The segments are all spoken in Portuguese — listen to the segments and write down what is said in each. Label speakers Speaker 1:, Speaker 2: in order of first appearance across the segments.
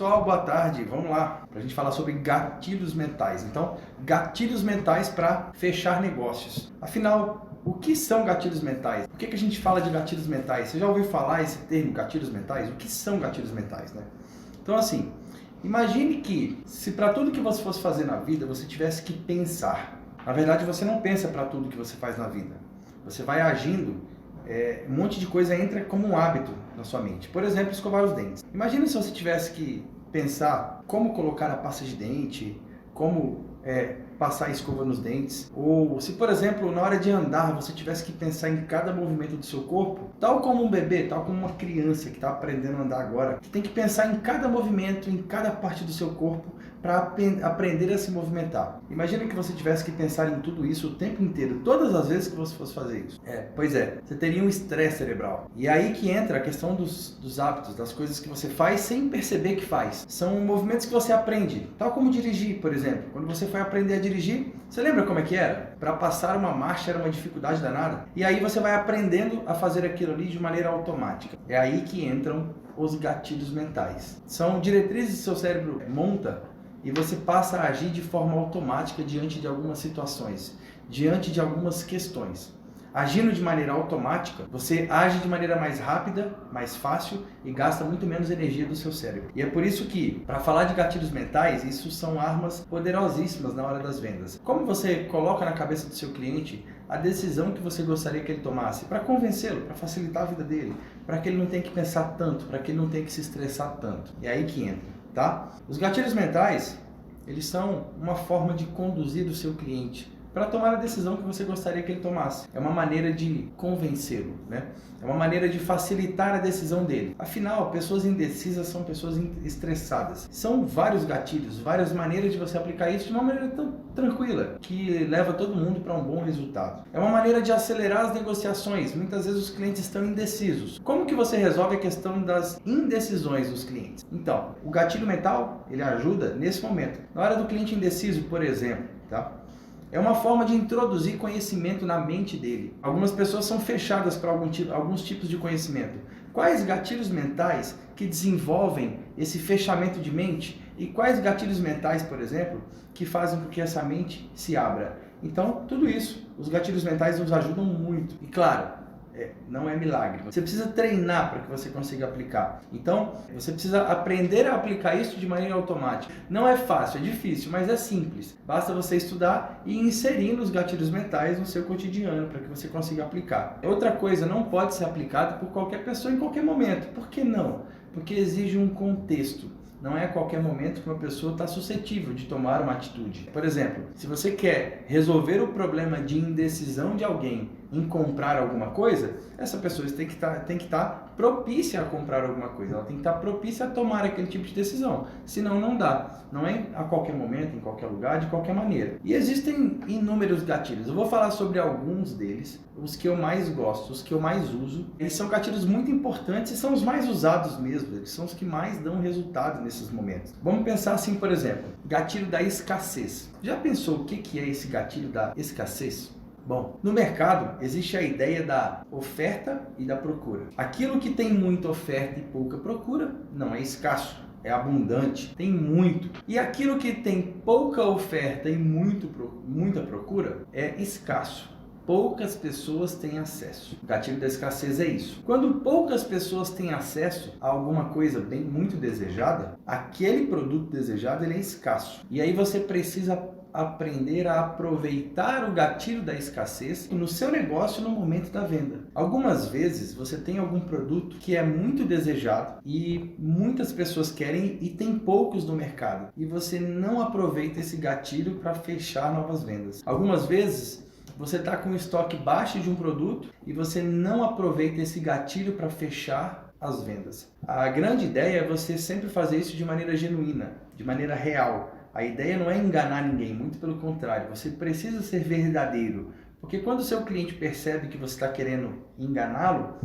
Speaker 1: pessoal, boa tarde. Vamos lá, para a gente falar sobre gatilhos mentais. Então, gatilhos mentais para fechar negócios. Afinal, o que são gatilhos mentais? Por que a gente fala de gatilhos mentais? Você já ouviu falar esse termo, gatilhos mentais? O que são gatilhos mentais, né? Então, assim, imagine que se para tudo que você fosse fazer na vida, você tivesse que pensar. Na verdade, você não pensa para tudo que você faz na vida. Você vai agindo, um monte de coisa entra como um hábito na sua mente. Por exemplo, escovar os dentes. Imagina se você tivesse que pensar como colocar a pasta de dente, como passar a escova nos dentes. Ou se, por exemplo, na hora de andar, você tivesse que pensar em cada movimento do seu corpo, tal como um bebê, tal como uma criança que está aprendendo a andar agora, que tem que pensar em cada movimento, em cada parte do seu corpo, para aprender a se movimentar. Imagina que você tivesse que pensar em tudo isso o tempo inteiro, todas as vezes que você fosse fazer isso. Pois é, você teria um estresse cerebral. E aí que entra a questão dos hábitos, das coisas que você faz sem perceber que faz. São movimentos que você aprende, tal como dirigir, por exemplo. Quando você foi aprender a dirigir, você lembra como é que era? Para passar uma marcha era uma dificuldade danada. E aí você vai aprendendo a fazer aquilo ali de maneira automática. É aí que entram os gatilhos mentais. São diretrizes que seu cérebro monta e você passa a agir de forma automática diante de algumas situações, diante de algumas questões. Agindo de maneira automática, você age de maneira mais rápida, mais fácil e gasta muito menos energia do seu cérebro. E é por isso que, para falar de gatilhos mentais, isso são armas poderosíssimas na hora das vendas. Como você coloca na cabeça do seu cliente a decisão que você gostaria que ele tomasse para convencê-lo, para facilitar a vida dele, para que ele não tenha que pensar tanto, para que ele não tenha que se estressar tanto. É aí que entra, tá? Os gatilhos mentais, eles são uma forma de conduzir o seu cliente para tomar a decisão que você gostaria que ele tomasse. É uma maneira de convencê-lo, né? É uma maneira de facilitar a decisão dele. Afinal, pessoas indecisas são pessoas estressadas. São vários gatilhos, várias maneiras de você aplicar isso de uma maneira tão tranquila, que leva todo mundo para um bom resultado. É uma maneira de acelerar as negociações. Muitas vezes os clientes estão indecisos. Como que você resolve a questão das indecisões dos clientes? Então, o gatilho mental, ele ajuda nesse momento. Na hora do cliente indeciso, por exemplo, tá? É uma forma de introduzir conhecimento na mente dele. Algumas pessoas são fechadas para alguns tipos de conhecimento. Quais gatilhos mentais que desenvolvem esse fechamento de mente? E quais gatilhos mentais, por exemplo, que fazem com que essa mente se abra? Então, tudo isso, os gatilhos mentais nos ajudam muito. E claro, não é milagre. Você precisa treinar para que você consiga aplicar. Então, você precisa aprender a aplicar isso de maneira automática. Não é fácil, é difícil, mas é simples. Basta você estudar e ir inserindo os gatilhos mentais no seu cotidiano para que você consiga aplicar. Outra coisa, não pode ser aplicado por qualquer pessoa em qualquer momento. Por que não? Porque exige um contexto. Não é a qualquer momento que uma pessoa está suscetível de tomar uma atitude. Por exemplo, se você quer resolver o problema de indecisão de alguém em comprar alguma coisa, essa pessoa tem que estar propícia a comprar alguma coisa. Ela tem que estar propícia a tomar aquele tipo de decisão. Senão não dá. Não é a qualquer momento, em qualquer lugar, de qualquer maneira. E existem inúmeros gatilhos. Eu vou falar sobre alguns deles, os que eu mais gosto, os que eu mais uso. Eles são gatilhos muito importantes e são os mais usados mesmo. Eles são os que mais dão resultado nesses momentos. Vamos pensar assim, por exemplo, gatilho da escassez. Já pensou o que é esse gatilho da escassez? Bom, no mercado existe a ideia da oferta e da procura. Aquilo que tem muita oferta e pouca procura não é escasso, é abundante, tem muito. E aquilo que tem pouca oferta e muita procura é escasso. Poucas pessoas têm acesso. O gatilho da escassez é isso. Quando poucas pessoas têm acesso a alguma coisa muito desejada, aquele produto desejado ele é escasso. E aí você precisa aprender a aproveitar o gatilho da escassez no seu negócio no momento da venda. Algumas vezes você tem algum produto que é muito desejado e muitas pessoas querem e tem poucos no mercado. E você não aproveita esse gatilho para fechar novas vendas. Algumas vezes você está com um estoque baixo de um produto e você não aproveita esse gatilho para fechar as vendas. A grande ideia é você sempre fazer isso de maneira genuína, de maneira real. A ideia não é enganar ninguém, muito pelo contrário, você precisa ser verdadeiro. Porque quando o seu cliente percebe que você está querendo enganá-lo,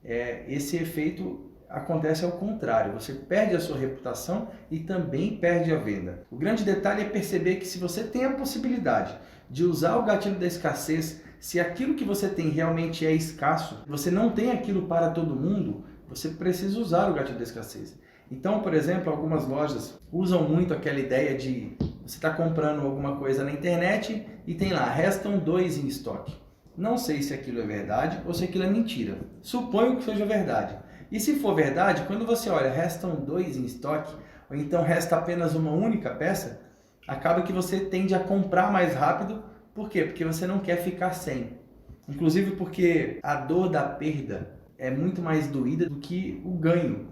Speaker 1: esse efeito acontece ao contrário, você perde a sua reputação e também perde a venda. O grande detalhe é perceber que se você tem a possibilidade de usar o gatilho da escassez, se aquilo que você tem realmente é escasso, você não tem aquilo para todo mundo, você precisa usar o gatilho da escassez. Então, por exemplo, algumas lojas usam muito aquela ideia de você está comprando alguma coisa na internet e tem lá, restam 2 em estoque. Não sei se aquilo é verdade ou se aquilo é mentira. Suponho que seja verdade. E se for verdade, quando você olha, restam 2 em estoque, ou então resta apenas uma única peça, acaba que você tende a comprar mais rápido. Por quê? Porque você não quer ficar sem. Inclusive porque a dor da perda é muito mais doída do que o ganho.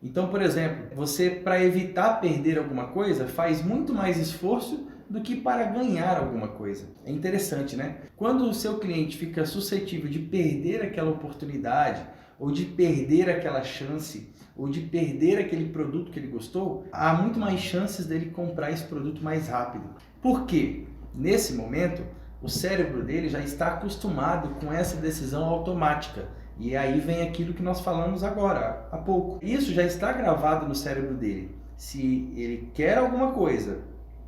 Speaker 1: Então, por exemplo, você, para evitar perder alguma coisa, faz muito mais esforço do que para ganhar alguma coisa. É interessante, né? Quando o seu cliente fica suscetível de perder aquela oportunidade, ou de perder aquela chance, ou de perder aquele produto que ele gostou, há muito mais chances dele comprar esse produto mais rápido. Por quê? Nesse momento, o cérebro dele já está acostumado com essa decisão automática. E aí vem aquilo que nós falamos agora, há pouco. Isso já está gravado no cérebro dele. Se ele quer alguma coisa,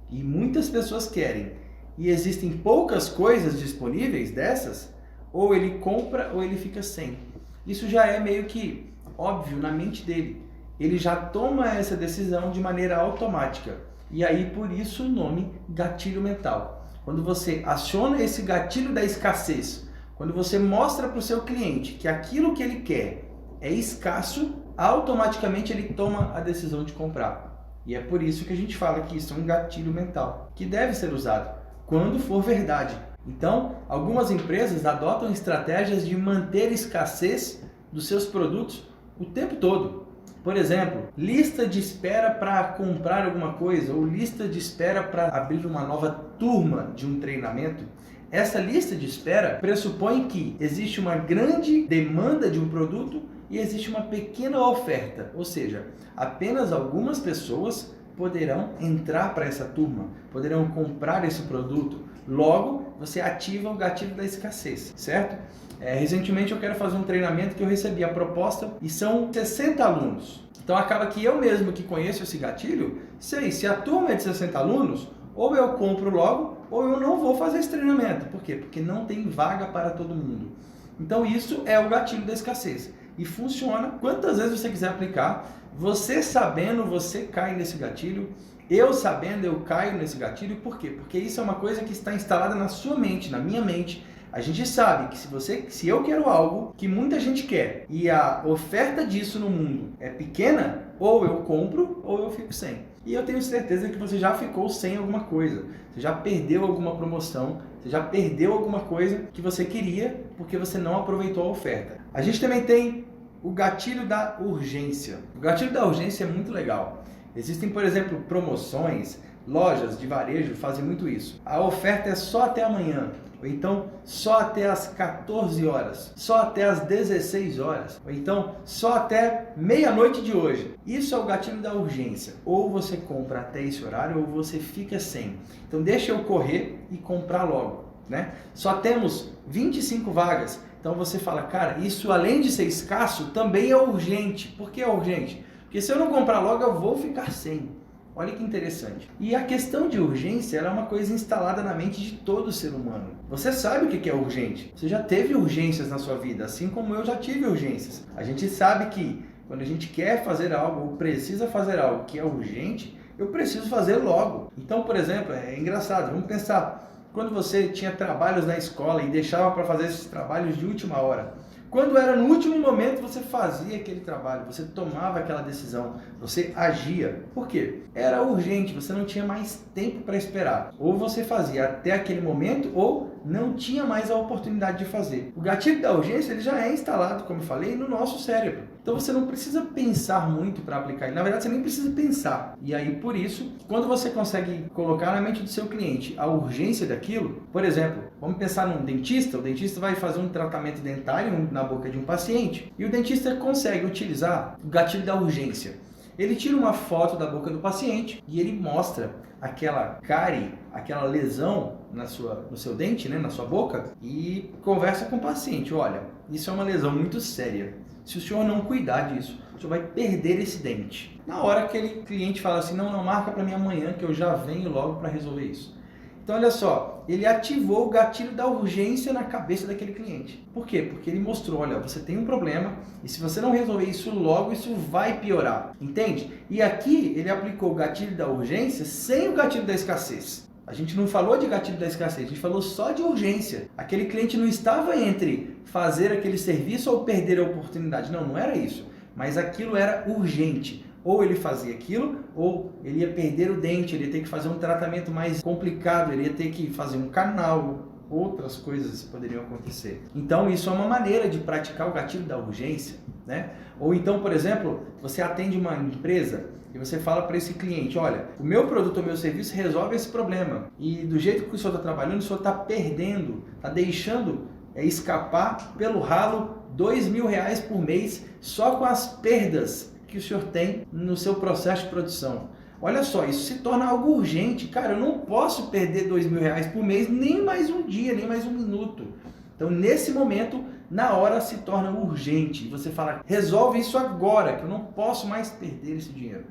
Speaker 1: e muitas pessoas querem, e existem poucas coisas disponíveis dessas, ou ele compra ou ele fica sem. Isso já é meio que óbvio na mente dele. Ele já toma essa decisão de maneira automática. E aí por isso o nome gatilho mental. Quando você aciona esse gatilho da escassez, quando você mostra para o seu cliente que aquilo que ele quer é escasso, automaticamente ele toma a decisão de comprar. E é por isso que a gente fala que isso é um gatilho mental, que deve ser usado quando for verdade. Então, algumas empresas adotam estratégias de manter escassez dos seus produtos o tempo todo. Por exemplo, lista de espera para comprar alguma coisa ou lista de espera para abrir uma nova turma de um treinamento. Essa lista de espera pressupõe que existe uma grande demanda de um produto e existe uma pequena oferta, ou seja, apenas algumas pessoas poderão entrar para essa turma, poderão comprar esse produto. Logo, você ativa o gatilho da escassez, certo? Recentemente eu quero fazer um treinamento que eu recebi a proposta e são 60 alunos. Então acaba que eu mesmo que conheço esse gatilho, sei, se a turma é de 60 alunos, ou eu compro logo, ou eu não vou fazer esse treinamento. Por quê? Porque não tem vaga para todo mundo. Então isso é o gatilho da escassez. E funciona quantas vezes você quiser aplicar. Você sabendo, você cai nesse gatilho. Eu sabendo, eu caio nesse gatilho. Por quê? Porque isso é uma coisa que está instalada na sua mente, na minha mente. A gente sabe que se eu quero algo que muita gente quer e a oferta disso no mundo é pequena, ou eu compro ou eu fico sem. E eu tenho certeza que você já ficou sem alguma coisa, você já perdeu alguma promoção, você já perdeu alguma coisa que você queria porque você não aproveitou a oferta. A gente também tem o gatilho da urgência. O gatilho da urgência é muito legal. Existem, por exemplo, promoções, lojas de varejo fazem muito isso. A oferta é só até amanhã. Ou então só até as 14 horas, só até as 16 horas, ou então só até meia-noite de hoje. Isso é o gatilho da urgência. Ou você compra até esse horário ou você fica sem. Então deixa eu correr e comprar logo, né? Só temos 25 vagas. Então você fala, cara, isso além de ser escasso, também é urgente. Por que é urgente? Porque se eu não comprar logo, eu vou ficar sem. Olha que interessante. E a questão de urgência ela é uma coisa instalada na mente de todo ser humano. Você sabe o que é urgente. Você já teve urgências na sua vida, assim como eu já tive urgências. A gente sabe que quando a gente quer fazer algo ou precisa fazer algo que é urgente, eu preciso fazer logo. Então, por exemplo, é engraçado, vamos pensar, quando você tinha trabalhos na escola e deixava para fazer esses trabalhos de última hora. Quando era no último momento, você fazia aquele trabalho, você tomava aquela decisão, você agia. Por quê? Era urgente, você não tinha mais tempo para esperar. Ou você fazia até aquele momento, ou não tinha mais a oportunidade de fazer. O gatilho da urgência ele já é instalado, como eu falei, no nosso cérebro. Então você não precisa pensar muito para aplicar ele. Na verdade, você nem precisa pensar. E aí, por isso, quando você consegue colocar na mente do seu cliente a urgência daquilo, por exemplo, vamos pensar num dentista. O dentista vai fazer um tratamento dentário na boca de um paciente e o dentista consegue utilizar o gatilho da urgência. Ele tira uma foto da boca do paciente e ele mostra aquela cárie, aquela lesão no seu dente, né, na sua boca, e conversa com o paciente. Olha, isso é uma lesão muito séria. Se o senhor não cuidar disso, o senhor vai perder esse dente. Na hora que aquele cliente fala assim, não, marca para mim amanhã que eu já venho logo para resolver isso. Então, olha só, ele ativou o gatilho da urgência na cabeça daquele cliente. Por quê? Porque ele mostrou, olha, você tem um problema e se você não resolver isso logo, isso vai piorar. Entende? E aqui ele aplicou o gatilho da urgência sem o gatilho da escassez. A gente não falou de gatilho da escassez, a gente falou só de urgência. Aquele cliente não estava entre fazer aquele serviço ou perder a oportunidade. Não, não era isso. Mas aquilo era urgente. Ou ele fazia aquilo, ou ele ia perder o dente, ele ia ter que fazer um tratamento mais complicado, ele ia ter que fazer um canal, outras coisas poderiam acontecer. Então isso é uma maneira de praticar o gatilho da urgência, né? Ou então, por exemplo, você atende uma empresa e você fala para esse cliente, olha, o meu produto ou meu serviço resolve esse problema e do jeito que o senhor está trabalhando, o senhor está perdendo, está deixando escapar pelo ralo R$2.000 por mês só com as perdas que o senhor tem no seu processo de produção. Olha só, isso se torna algo urgente. Cara, eu não posso perder R$2.000 por mês, nem mais um dia, nem mais um minuto. Então, nesse momento, na hora se torna urgente. Você fala, resolve isso agora, que eu não posso mais perder esse dinheiro.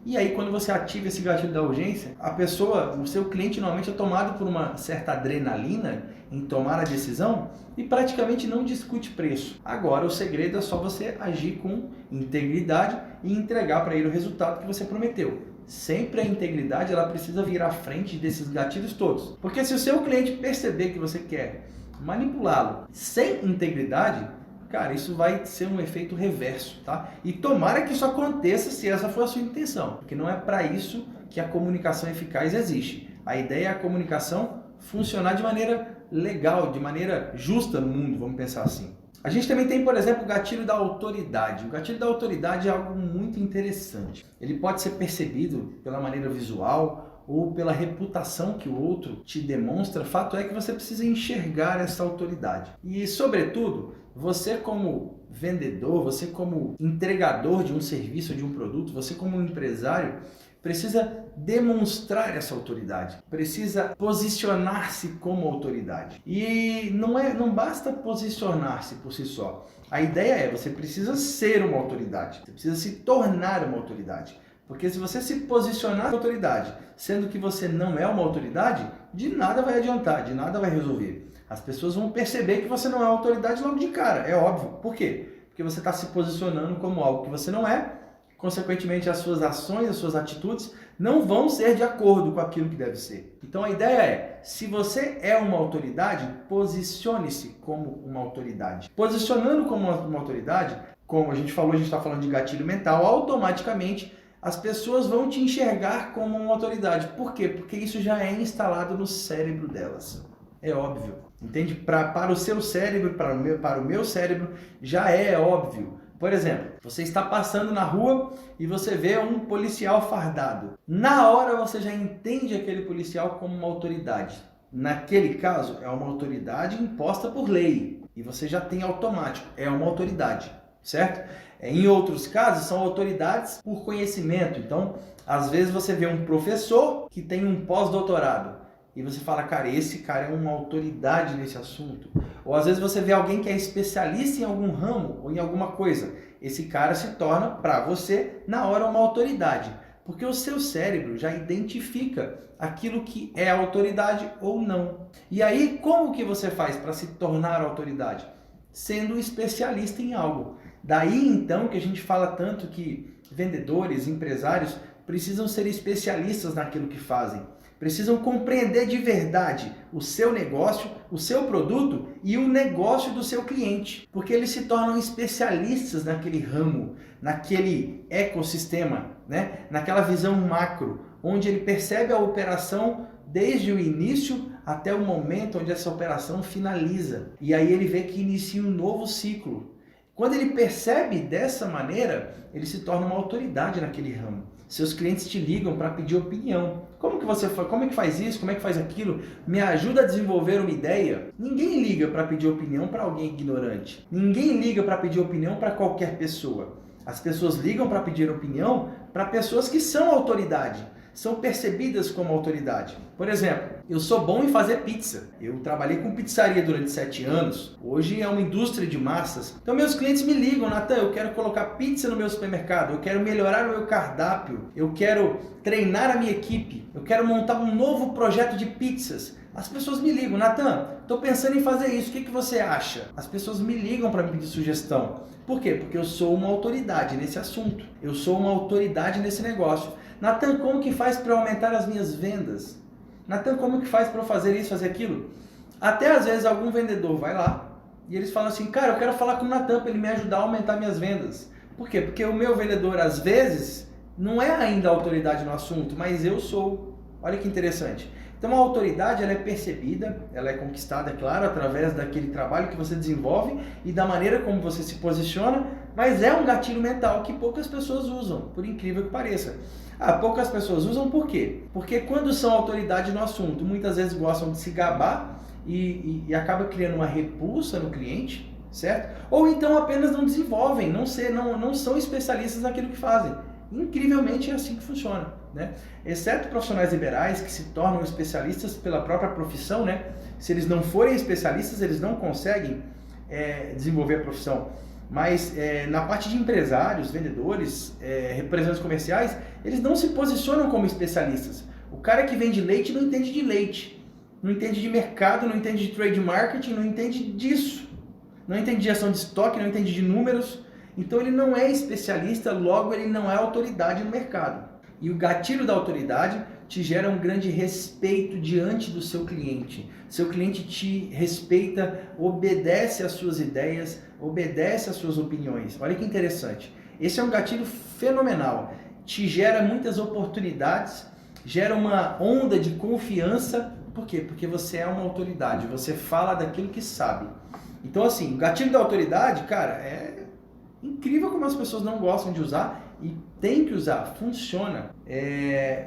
Speaker 1: E aí, quando você ativa esse gatilho da urgência, a pessoa, o seu cliente normalmente é tomado por uma certa adrenalina em tomar a decisão e praticamente não discute preço. Agora, o segredo é só você agir com integridade e entregar para ele o resultado que você prometeu. Sempre a integridade ela precisa vir à frente desses gatilhos todos. Porque se o seu cliente perceber que você quer manipulá-lo sem integridade, cara, isso vai ser um efeito reverso, tá? E tomara que isso aconteça se essa for a sua intenção, porque não é para isso que a comunicação eficaz existe. A ideia é a comunicação funcionar de maneira legal, de maneira justa no mundo, vamos pensar assim. A gente também tem, por exemplo, o gatilho da autoridade. O gatilho da autoridade é algo muito interessante. Ele pode ser percebido pela maneira visual ou pela reputação que o outro te demonstra. Fato é que você precisa enxergar essa autoridade. E, sobretudo, você como vendedor, você como entregador de um serviço, de um produto, você como empresário, precisa demonstrar essa autoridade, precisa posicionar-se como autoridade. E não basta posicionar-se por si só. A ideia é, você precisa ser uma autoridade, você precisa se tornar uma autoridade. Porque se você se posicionar como autoridade, sendo que você não é uma autoridade, de nada vai adiantar, de nada vai resolver. As pessoas vão perceber que você não é autoridade logo de cara, é óbvio. Por quê? Porque você está se posicionando como algo que você não é, consequentemente as suas ações, as suas atitudes não vão ser de acordo com aquilo que deve ser. Então a ideia é, se você é uma autoridade, posicione-se como uma autoridade. Posicionando como uma autoridade, como a gente falou, a gente está falando de gatilho mental, automaticamente as pessoas vão te enxergar como uma autoridade. Por quê? Porque isso já é instalado no cérebro delas. É óbvio. Entende? Para o seu cérebro, para o meu cérebro, já é óbvio. Por exemplo, você está passando na rua e você vê um policial fardado. Na hora você já entende aquele policial como uma autoridade. Naquele caso, é uma autoridade imposta por lei. E você já tem automático, é uma autoridade, certo? Em outros casos, são autoridades por conhecimento. Então, às vezes você vê um professor que tem um pós-doutorado. E você fala, cara, esse cara é uma autoridade nesse assunto. Ou às vezes você vê alguém que é especialista em algum ramo ou em alguma coisa. Esse cara se torna, para você, na hora uma autoridade. Porque o seu cérebro já identifica aquilo que é autoridade ou não. E aí, como que você faz para se tornar autoridade? Sendo especialista em algo. Daí, então, que a gente fala tanto que vendedores, empresários precisam ser especialistas naquilo que fazem. Precisam compreender de verdade o seu negócio, o seu produto e o negócio do seu cliente. Porque eles se tornam especialistas naquele ramo, naquele ecossistema, né? Naquela visão macro, onde ele percebe a operação desde o início até o momento onde essa operação finaliza. E aí ele vê que inicia um novo ciclo. Quando ele percebe dessa maneira, ele se torna uma autoridade naquele ramo. Seus clientes te ligam para pedir opinião. Como é que faz isso? Como é que faz aquilo? Me ajuda a desenvolver uma ideia? Ninguém liga para pedir opinião para alguém ignorante. Ninguém liga para pedir opinião para qualquer pessoa. As pessoas ligam para pedir opinião para pessoas que são autoridade. são percebidas como autoridade. Por exemplo, eu sou bom em fazer pizza. Eu trabalhei com pizzaria durante 7 anos. Hoje é uma indústria de massas. Então meus clientes me ligam, Natan, eu quero colocar pizza no meu supermercado, eu quero melhorar o meu cardápio, eu quero treinar a minha equipe, eu quero montar um novo projeto de pizzas. As pessoas me ligam, Natan, estou pensando em fazer isso, o que você acha? As pessoas me ligam para me pedir sugestão. Por quê? Porque eu sou uma autoridade nesse assunto. Eu sou uma autoridade nesse negócio. Natan, como que faz para aumentar as minhas vendas? Natan, como que faz para eu fazer isso, fazer aquilo? Até às vezes algum vendedor vai lá e eles falam assim, cara, eu quero falar com o Natan para ele me ajudar a aumentar minhas vendas. Por quê? Porque o meu vendedor, às vezes, não é ainda autoridade no assunto, mas eu sou. Olha que interessante. Então a autoridade ela é percebida, ela é conquistada, é claro, através daquele trabalho que você desenvolve e da maneira como você se posiciona, mas é um gatilho mental que poucas pessoas usam, por incrível que pareça. Poucas pessoas usam por quê? Porque quando são autoridade no assunto, muitas vezes gostam de se gabar e acaba criando uma repulsa no cliente, certo? Ou então apenas não desenvolvem, não são especialistas naquilo que fazem. Incrivelmente é assim que funciona, né? Exceto profissionais liberais que se tornam especialistas pela própria profissão, né? Se eles não forem especialistas, eles não conseguem desenvolver a profissão. Mas na parte de empresários, vendedores, representantes comerciais, eles não se posicionam como especialistas. O cara que vende leite não entende de leite, não entende de mercado, não entende de trade marketing, não entende disso. Não entende de gestão de estoque, não entende de números. Então ele não é especialista, logo ele não é autoridade no mercado. E o gatilho da autoridade te gera um grande respeito diante do seu cliente. Seu cliente te respeita, obedece às suas ideias, obedece às suas opiniões. Olha que interessante. Esse é um gatilho fenomenal. Te gera muitas oportunidades, gera uma onda de confiança. Por quê? Porque você é uma autoridade, você fala daquilo que sabe. Então assim, o gatilho da autoridade, cara, é incrível como as pessoas não gostam de usar e tem que usar, funciona.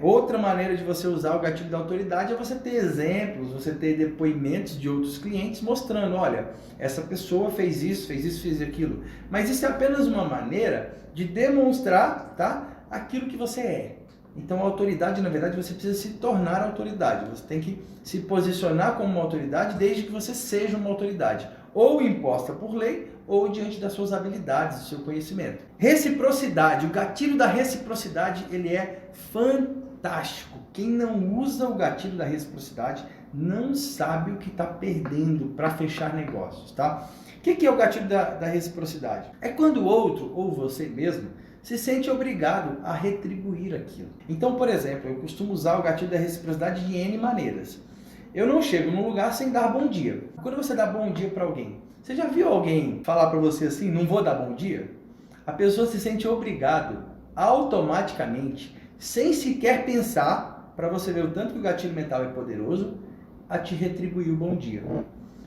Speaker 1: Outra maneira de você usar o gatilho da autoridade é você ter exemplos, você ter depoimentos de outros clientes mostrando, olha, essa pessoa fez isso, fez aquilo. Mas isso é apenas uma maneira de demonstrar, tá, aquilo que você é. Então a autoridade, na verdade, você precisa se tornar autoridade. Você tem que se posicionar como uma autoridade desde que você seja uma autoridade. Ou imposta por lei, ou diante das suas habilidades, do seu conhecimento. Reciprocidade, o gatilho da reciprocidade, ele é fantástico. Quem não usa o gatilho da reciprocidade não sabe o que está perdendo para fechar negócios, tá? O que é o gatilho da reciprocidade? É quando o outro, ou você mesmo, se sente obrigado a retribuir aquilo. Então, por exemplo, eu costumo usar o gatilho da reciprocidade de N maneiras. Eu não chego num lugar sem dar bom dia. Quando você dá bom dia para alguém, você já viu alguém falar para você assim, não vou dar bom dia? A pessoa se sente obrigado automaticamente, sem sequer pensar, para você ver o tanto que o gatilho mental é poderoso, a te retribuir o bom dia.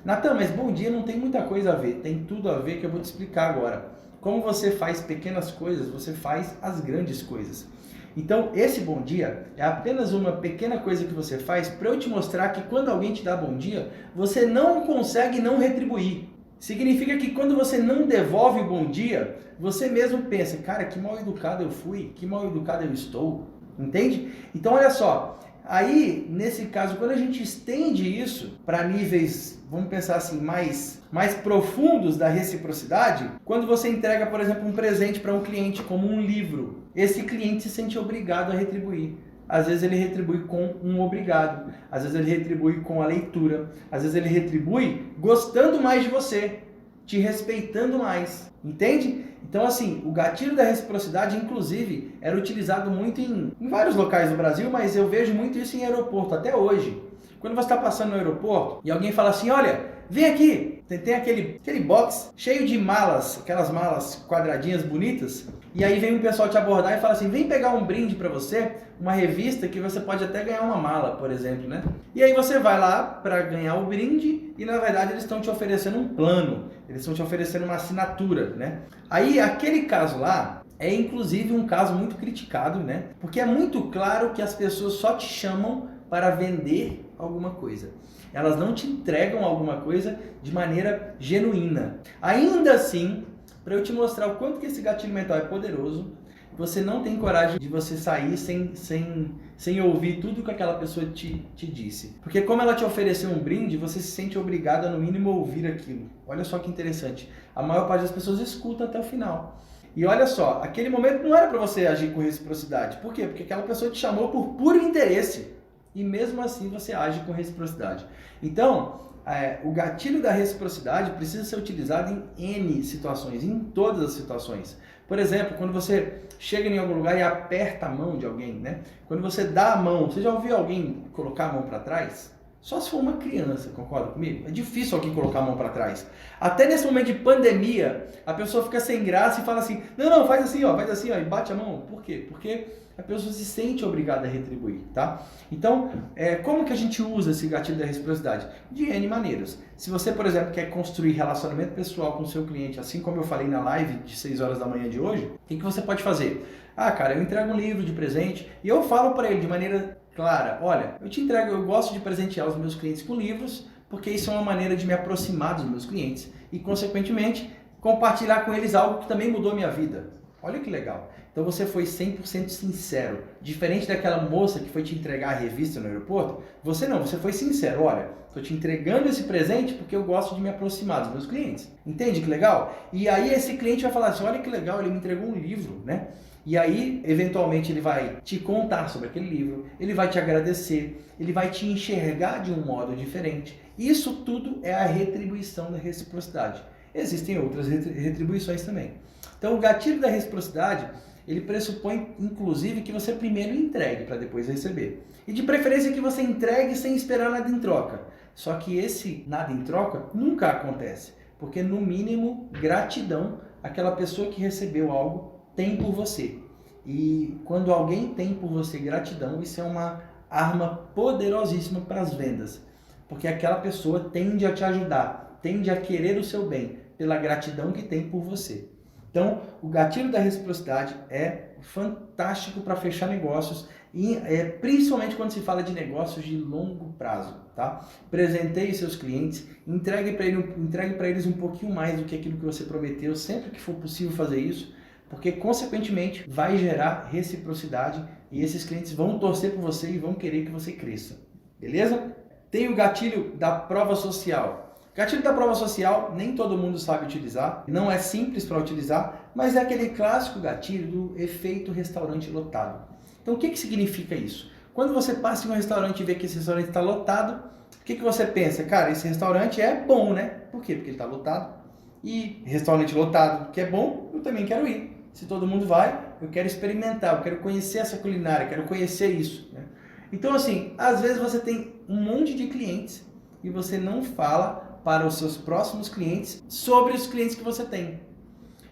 Speaker 1: Natan, mas bom dia não tem muita coisa a ver, tem tudo a ver que eu vou te explicar agora. Como você faz pequenas coisas, você faz as grandes coisas. Então, esse bom dia é apenas uma pequena coisa que você faz para eu te mostrar que quando alguém te dá bom dia, você não consegue não retribuir. Significa que quando você não devolve o bom dia, você mesmo pensa, cara, que mal educado eu fui, que mal educado eu estou. Entende? Então, olha só. Aí, nesse caso, quando a gente estende isso para níveis, vamos pensar assim, mais profundos da reciprocidade, quando você entrega, por exemplo, um presente para um cliente, como um livro, esse cliente se sente obrigado a retribuir. Às vezes ele retribui com um obrigado, às vezes ele retribui com a leitura, às vezes ele retribui gostando mais de você, te respeitando mais, entende? Então assim, o gatilho da reciprocidade, inclusive, era utilizado muito em vários locais do Brasil, mas eu vejo muito isso em aeroporto, até hoje. Quando você está passando no aeroporto e alguém fala assim, olha, vem aqui, tem aquele box cheio de malas, aquelas malas quadradinhas bonitas, e aí vem um pessoal te abordar e fala assim, vem pegar um brinde para você, uma revista que você pode até ganhar uma mala, por exemplo, né? E aí você vai lá para ganhar o brinde e na verdade eles estão te oferecendo um plano, eles estão te oferecendo uma assinatura, né? Aí aquele caso lá é inclusive um caso muito criticado, né? Porque é muito claro que as pessoas só te chamam para vender alguma coisa. Elas não te entregam alguma coisa de maneira genuína. Ainda assim, para eu te mostrar o quanto que esse gatilho mental é poderoso, você não tem coragem de você sair sem ouvir tudo que aquela pessoa te disse. Porque como ela te ofereceu um brinde, você se sente obrigado a no mínimo ouvir aquilo. Olha só que interessante. A maior parte das pessoas escuta até o final. E olha só, aquele momento não era para você agir com reciprocidade. Por quê? Porque aquela pessoa te chamou por puro interesse. E mesmo assim você age com reciprocidade. Então, o gatilho da reciprocidade precisa ser utilizado em N situações, em todas as situações. Por exemplo, quando você chega em algum lugar e aperta a mão de alguém, né? Quando você dá a mão, você já ouviu alguém colocar a mão para trás? Só se for uma criança, concorda comigo? É difícil alguém colocar a mão para trás. Até nesse momento de pandemia, a pessoa fica sem graça e fala assim, não, faz assim, ó, e bate a mão. Por quê? Porque a pessoa se sente obrigada a retribuir, tá? Então, como que a gente usa esse gatilho da reciprocidade? De N maneiras. Se você, por exemplo, quer construir relacionamento pessoal com o seu cliente, assim como eu falei na live de 6 horas da manhã de hoje, o que você pode fazer? Ah, cara, eu entrego um livro de presente e eu falo para ele de maneira clara, olha, eu gosto de presentear os meus clientes com livros, porque isso é uma maneira de me aproximar dos meus clientes e, consequentemente, compartilhar com eles algo que também mudou a minha vida. Olha que legal. Então você foi 100% sincero. Diferente daquela moça que foi te entregar a revista no aeroporto, você foi sincero. Olha, estou te entregando esse presente porque eu gosto de me aproximar dos meus clientes. Entende que legal? E aí esse cliente vai falar assim, olha que legal, ele me entregou um livro, né? E aí, eventualmente, ele vai te contar sobre aquele livro, ele vai te agradecer, ele vai te enxergar de um modo diferente. Isso tudo é a retribuição da reciprocidade. Existem outras retribuições também. Então, o gatilho da reciprocidade, ele pressupõe, inclusive, que você primeiro entregue para depois receber. E de preferência que você entregue sem esperar nada em troca. Só que esse nada em troca nunca acontece. Porque, no mínimo, gratidão, aquela pessoa que recebeu algo tem por você. E quando alguém tem por você gratidão, isso é uma arma poderosíssima para as vendas. Porque aquela pessoa tende a te ajudar, tende a querer o seu bem, pela gratidão que tem por você. Então, o gatilho da reciprocidade é fantástico para fechar negócios, e principalmente quando se fala de negócios de longo prazo, tá? Presenteie seus clientes, entregue para eles um pouquinho mais do que aquilo que você prometeu, sempre que for possível fazer isso, porque, consequentemente, vai gerar reciprocidade e esses clientes vão torcer por você e vão querer que você cresça. Beleza? Tem o gatilho da prova social. Gatilho da prova social, nem todo mundo sabe utilizar, não é simples para utilizar, mas é aquele clássico gatilho do efeito restaurante lotado. Então, o que significa isso? Quando você passa em um restaurante e vê que esse restaurante está lotado, o que você pensa? Cara, esse restaurante é bom, né? Por quê? Porque ele está lotado. E restaurante lotado, que é bom, eu também quero ir. Se todo mundo vai, eu quero experimentar, eu quero conhecer essa culinária, eu quero conhecer isso, né? Então, assim, às vezes você tem um monte de clientes e você não fala para os seus próximos clientes sobre os clientes que você tem.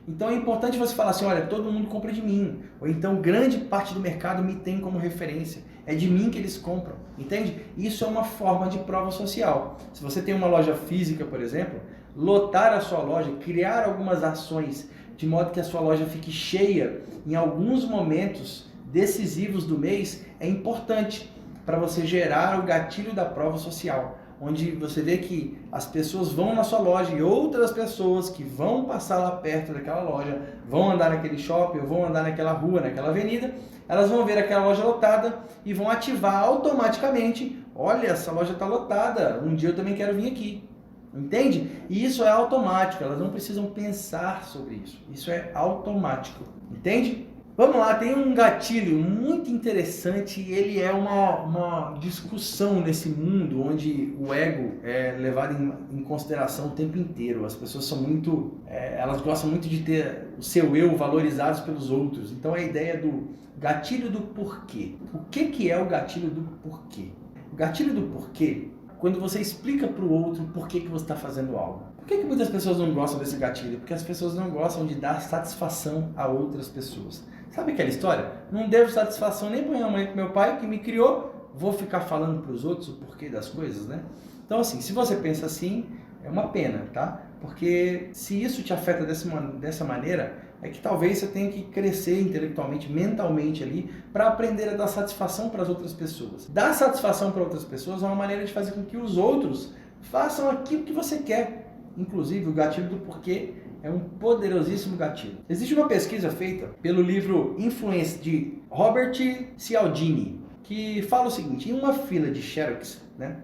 Speaker 1: Então é importante você falar assim, olha, todo mundo compra de mim. Ou então grande parte do mercado me tem como referência. É de mim que eles compram, entende? Isso é uma forma de prova social. Se você tem uma loja física, por exemplo, lotar a sua loja, criar algumas ações de modo que a sua loja fique cheia em alguns momentos decisivos do mês, é importante para você gerar o gatilho da prova social, onde você vê que as pessoas vão na sua loja e outras pessoas que vão passar lá perto daquela loja, vão andar naquele shopping, ou vão andar naquela rua, naquela avenida, elas vão ver aquela loja lotada e vão ativar automaticamente, olha, essa loja está lotada, um dia eu também quero vir aqui. Entende? E isso é automático, elas não precisam pensar sobre isso. Isso é automático. Entende? Vamos lá, tem um gatilho muito interessante e ele é uma discussão nesse mundo onde o ego é levado em consideração o tempo inteiro. As pessoas são muito, elas gostam muito de ter o seu eu valorizado pelos outros. Então a ideia do gatilho do porquê. O que é o gatilho do porquê? O gatilho do porquê, quando você explica para o outro por que você está fazendo algo. Por que muitas pessoas não gostam desse gatilho? Porque as pessoas não gostam de dar satisfação a outras pessoas. Sabe aquela história? Não devo satisfação nem para minha mãe, para meu pai que me criou, vou ficar falando para os outros o porquê das coisas, né? Então assim, se você pensa assim, é uma pena, tá? Porque se isso te afeta dessa maneira, é que talvez você tenha que crescer intelectualmente, mentalmente ali, para aprender a dar satisfação para as outras pessoas. Dar satisfação para outras pessoas é uma maneira de fazer com que os outros façam aquilo que você quer. Inclusive, o gatilho do porquê é um poderosíssimo gatilho. Existe uma pesquisa feita pelo livro Influence de Robert Cialdini, que fala o seguinte: em uma fila de Xerox, né,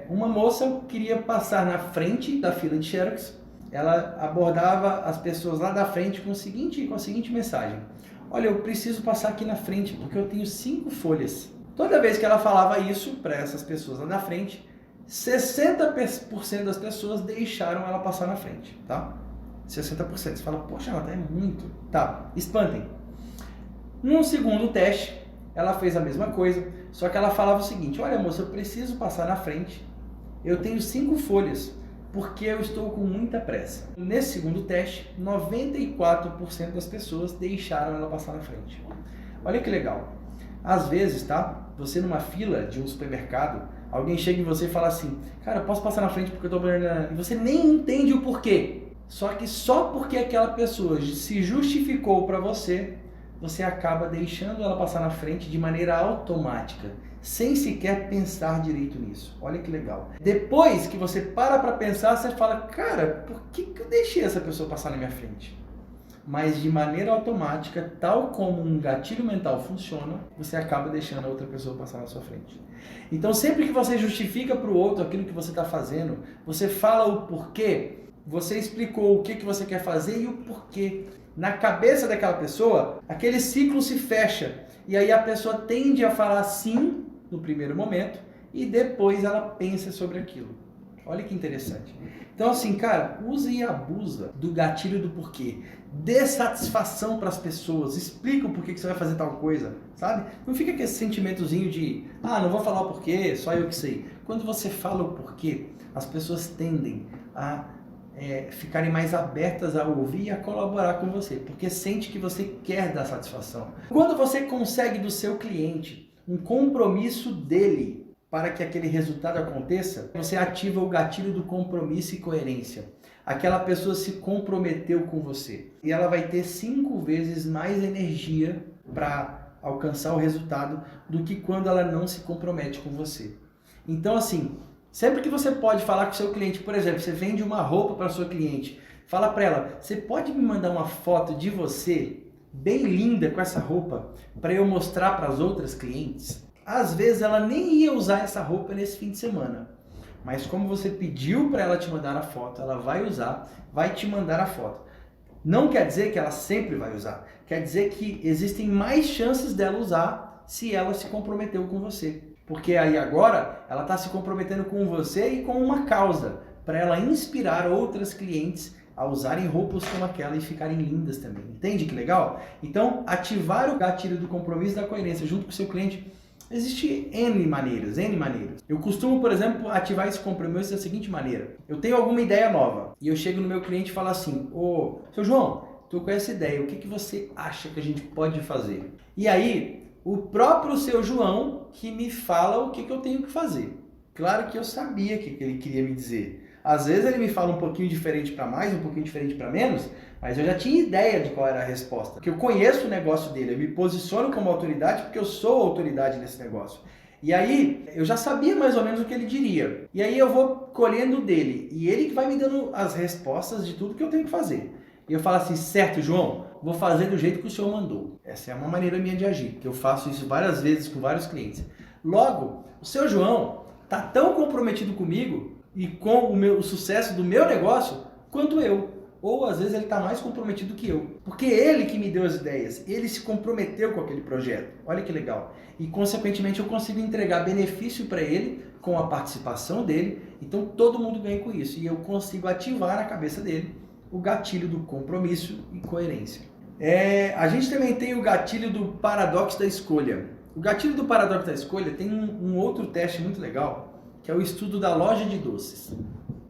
Speaker 1: uma moça queria passar na frente da fila de Xerox. Ela abordava as pessoas lá da frente com a seguinte mensagem: olha, eu preciso passar aqui na frente porque eu tenho 5 folhas. Toda vez que ela falava isso para essas pessoas lá na frente, 60% das pessoas deixaram ela passar na frente, tá? 60%. Você fala, poxa, ela é muito. Tá, espantem. Num segundo teste, ela fez a mesma coisa, só que ela falava o seguinte: olha, moça, eu preciso passar na frente, eu tenho 5 folhas, porque eu estou com muita pressa. Nesse segundo teste, 94% das pessoas deixaram ela passar na frente. Olha que legal. Às vezes, tá? Você numa fila de um supermercado, alguém chega em você e fala assim: cara, eu posso passar na frente porque eu tô olhando. E você nem entende o porquê. Só porque aquela pessoa se justificou para você, você acaba deixando ela passar na frente de maneira automática, sem sequer pensar direito nisso. Olha que legal. Depois que você para pensar, você fala: cara, por que eu deixei essa pessoa passar na minha frente? Mas de maneira automática, tal como um gatilho mental funciona, você acaba deixando a outra pessoa passar na sua frente. Então, sempre que você justifica para o outro aquilo que você está fazendo, você fala o porquê, você explicou o que você quer fazer e o porquê. Na cabeça daquela pessoa, aquele ciclo se fecha. E aí a pessoa tende a falar sim no primeiro momento e depois ela pensa sobre aquilo. Olha que interessante. Então assim, cara, usa e abusa do gatilho do porquê. Dê satisfação para as pessoas. Explica o porquê que você vai fazer tal coisa, sabe? Não fica com esse sentimentozinho de, não vou falar o porquê, só eu que sei. Quando você fala o porquê, as pessoas tendem a ficarem mais abertas a ouvir e a colaborar com você, porque sente que você quer dar satisfação. Quando você consegue do seu cliente um compromisso dele para que aquele resultado aconteça, você ativa o gatilho do compromisso e coerência. Aquela pessoa se comprometeu com você e ela vai ter 5 vezes mais energia para alcançar o resultado do que quando ela não se compromete com você. Então assim, sempre que você pode falar com o seu cliente, por exemplo, você vende uma roupa para a sua cliente, fala para ela: você pode me mandar uma foto de você bem linda com essa roupa para eu mostrar para as outras clientes? Às vezes ela nem ia usar essa roupa nesse fim de semana, mas como você pediu para ela te mandar a foto, ela vai usar, vai te mandar a foto. Não quer dizer que ela sempre vai usar, quer dizer que existem mais chances dela usar se ela se comprometeu com você. Porque aí agora ela está se comprometendo com você e com uma causa, para ela inspirar outras clientes a usarem roupas como aquela e ficarem lindas também. Entende que legal? Então, ativar o gatilho do compromisso e da coerência junto com o seu cliente, existe N maneiras. Eu costumo, por exemplo, ativar esse compromisso da seguinte maneira: eu tenho alguma ideia nova e eu chego no meu cliente e falo assim: ô, seu João, estou com essa ideia, o que você acha que a gente pode fazer? E aí, o próprio seu João que me fala o que eu tenho que fazer. Claro que eu sabia o que ele queria me dizer. Às vezes ele me fala um pouquinho diferente para mais, um pouquinho diferente para menos, mas eu já tinha ideia de qual era a resposta. Porque eu conheço o negócio dele, eu me posiciono como autoridade porque eu sou autoridade nesse negócio. E aí eu já sabia mais ou menos o que ele diria. E aí eu vou colhendo dele. E ele que vai me dando as respostas de tudo que eu tenho que fazer. E eu falo assim: certo, João, vou fazer do jeito que o senhor mandou. Essa é uma maneira minha de agir, que eu faço isso várias vezes com vários clientes. Logo, o seu João está tão comprometido comigo e com o sucesso do meu negócio quanto eu. Ou às vezes ele está mais comprometido que eu. Porque ele que me deu as ideias, ele se comprometeu com aquele projeto. Olha que legal. E consequentemente eu consigo entregar benefício para ele com a participação dele. Então todo mundo ganha com isso. E eu consigo ativar na cabeça dele o gatilho do compromisso e coerência. A gente também tem o gatilho do paradoxo da escolha. O gatilho do paradoxo da escolha tem um outro teste muito legal, que é o estudo da loja de doces.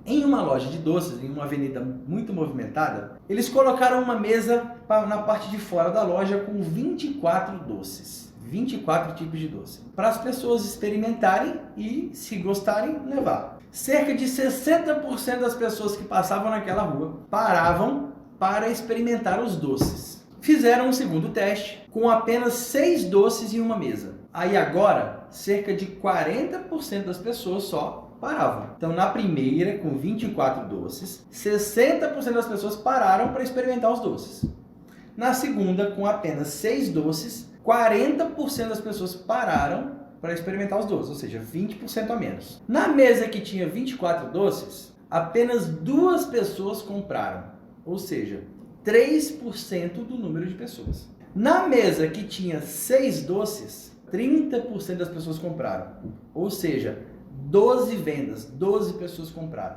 Speaker 1: Em uma loja de doces, em uma avenida muito movimentada, eles colocaram uma mesa na parte de fora da loja com 24 doces. 24 tipos de doce. Para as pessoas experimentarem e, se gostarem, levar. Cerca de 60% das pessoas que passavam naquela rua paravam para experimentar os doces. Fizeram um segundo teste com apenas 6 doces em uma mesa. Aí agora, cerca de 40% das pessoas só paravam. Então, na primeira, com 24 doces, 60% das pessoas pararam para experimentar os doces. Na segunda, com apenas 6 doces, 40% das pessoas pararam para experimentar os doces, ou seja, 20% a menos. Na mesa que tinha 24 doces, apenas 2 pessoas compraram, ou seja, 3% do número de pessoas. Na mesa que tinha 6 doces, 30% das pessoas compraram, ou seja, 12 vendas, 12 pessoas compraram.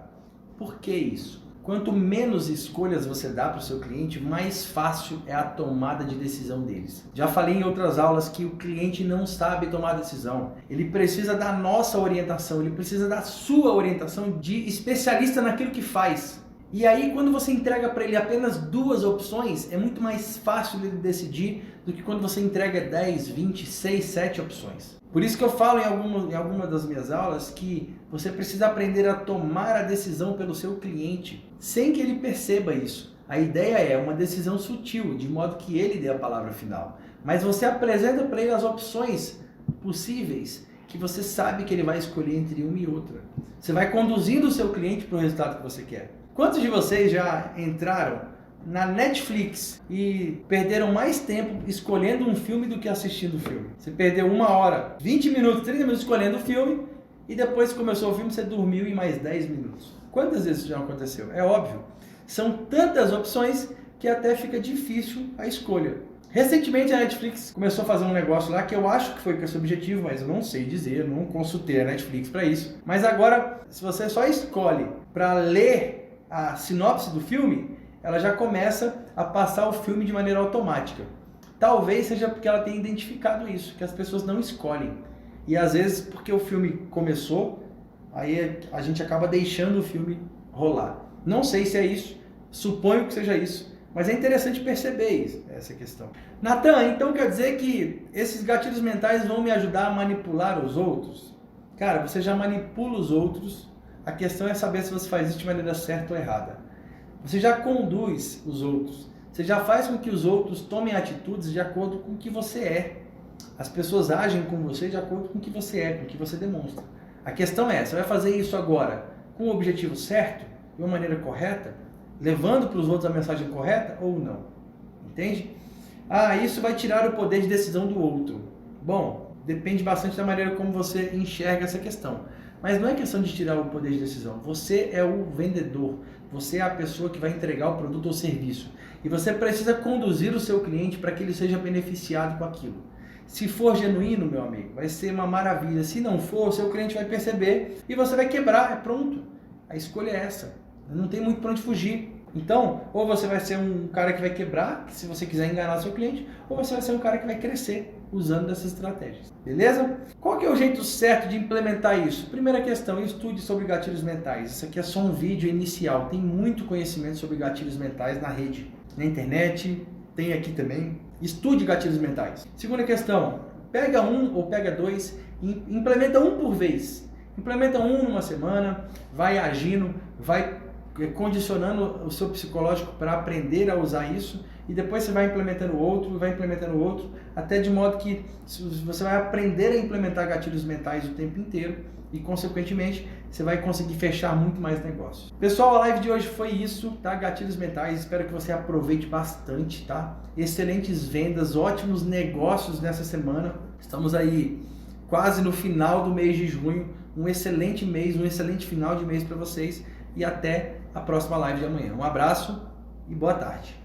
Speaker 1: Por que isso? Quanto menos escolhas você dá para o seu cliente, mais fácil é a tomada de decisão deles. Já falei em outras aulas que o cliente não sabe tomar decisão. Ele precisa da nossa orientação, ele precisa da sua orientação de especialista naquilo que faz. E aí, quando você entrega para ele apenas 2 opções, é muito mais fácil ele decidir do que quando você entrega 10, 20, 6, 7 opções. Por isso que eu falo em alguma das minhas aulas que você precisa aprender a tomar a decisão pelo seu cliente, sem que ele perceba isso. A ideia é uma decisão sutil, de modo que ele dê a palavra final. Mas você apresenta para ele as opções possíveis, que você sabe que ele vai escolher entre uma e outra. Você vai conduzindo o seu cliente para o resultado que você quer. Quantos de vocês já entraram na Netflix e perderam mais tempo escolhendo um filme do que assistindo o filme? Você perdeu 1 hora, 20 minutos, 30 minutos escolhendo o filme e depois que começou o filme você dormiu em mais 10 minutos. Quantas vezes isso já aconteceu? É óbvio. São tantas opções que até fica difícil a escolha. Recentemente a Netflix começou a fazer um negócio lá que eu acho que foi com esse objetivo, mas eu não sei dizer, eu não consultei a Netflix para isso. Mas agora, se você só escolhe para ler a sinopse do filme, ela já começa a passar o filme de maneira automática. Talvez seja porque ela tenha identificado isso, que as pessoas não escolhem. E às vezes porque o filme começou, aí a gente acaba deixando o filme rolar. Não sei se é isso, suponho que seja isso, mas é interessante perceber essa questão. Natan, então quer dizer que esses gatilhos mentais vão me ajudar a manipular os outros? Cara, você já manipula os outros, a questão é saber se você faz isso de maneira certa ou errada. Você já conduz os outros, você já faz com que os outros tomem atitudes de acordo com o que você é. As pessoas agem com você de acordo com o que você é, com o que você demonstra. A questão é, você vai fazer isso agora com o objetivo certo, de uma maneira correta, levando para os outros a mensagem correta ou não? Entende? Isso vai tirar o poder de decisão do outro. Bom, depende bastante da maneira como você enxerga essa questão. Mas não é questão de tirar o poder de decisão. Você é o vendedor. Você é a pessoa que vai entregar o produto ou serviço. E você precisa conduzir o seu cliente para que ele seja beneficiado com aquilo. Se for genuíno, meu amigo, vai ser uma maravilha. Se não for, o seu cliente vai perceber e você vai quebrar. É pronto. A escolha é essa. Não tem muito para onde fugir. Então, ou você vai ser um cara que vai quebrar, se você quiser enganar seu cliente, ou você vai ser um cara que vai crescer usando dessas estratégias. Beleza? Qual que é o jeito certo de implementar isso? Primeira questão, estude sobre gatilhos mentais. Isso aqui é só um vídeo inicial. Tem muito conhecimento sobre gatilhos mentais na rede, na internet, tem aqui também. Estude gatilhos mentais. Segunda questão, pega um ou pega 2 e implementa um por vez. Implementa um numa semana, vai agindo, vai condicionando o seu psicológico para aprender a usar isso e depois você vai implementando outro, até de modo que você vai aprender a implementar gatilhos mentais o tempo inteiro e, consequentemente, você vai conseguir fechar muito mais negócios. Pessoal, a live de hoje foi isso, tá? Gatilhos mentais, espero que você aproveite bastante, tá? Excelentes vendas, ótimos negócios nessa semana. Estamos aí quase no final do mês de junho, um excelente mês, um excelente final de mês para vocês e até a próxima live de amanhã. Um abraço e boa tarde.